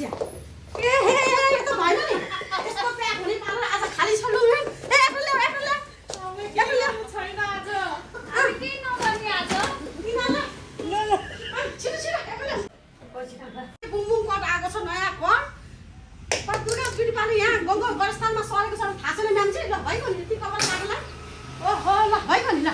मान्छे ए हे यो त भएन नि यस्तो प्याक हुने पारेर आज खाली छोड्नु ए एप्रिल ल्याऊ एप्रिल ल्याऊ छैन आज के नगर्ने आज किनला ल छिटो छिटो एप्रिल ल्याऊ बुम बुम कट आएको छ नयाँ कट पर दुर्गा ब्युटी पार्लर यहाँ गङ्गा गरस्थानमा सरेको छ थाहा छैन मान्छे ल भइगयो नि ती कपाल काट्ला ओहो ल भइगयो नि ल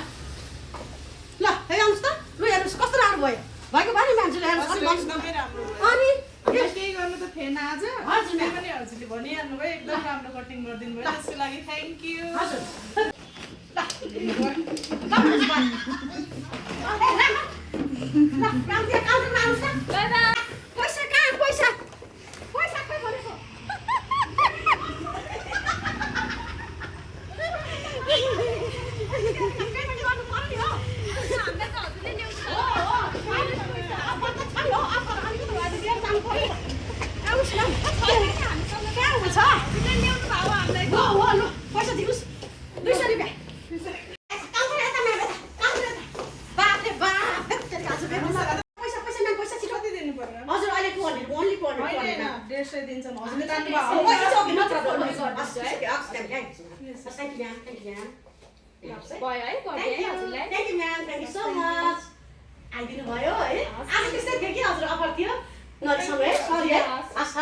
ल हे आउनुहोस् त लु हेर्नुहोस् कस्तो राम्रो भयो भएको भयो नि मान्छेले हेर्नुहोस् एकदमै राम्रो अनि केही गर्नु त थिएन आज हजुर त्यही पनि हजुरले भनिहाल्नु भयो एकदम राम्रो कटिङ गरिदिनु भयो त्यसको लागि थ्याङ्क यू हजुर पैसा कहाँ पैसा पैसा खै भनेको पेमेन्ट गर्नु पर्यो नि हो हामीलाई त हजुरले ल्याउँछ पैसा दिनुहोस् 200 रुपियाँ हजुर अहिले 200 ओन्ली 200 होइन 150 दिन्छौँ हजुरले जानु भयो है गरिदिए हजुरलाई आइदिनु भयो है आज त्यस्तै थियो कि हजुर अफर थियो नरिसँग है सरी है हस्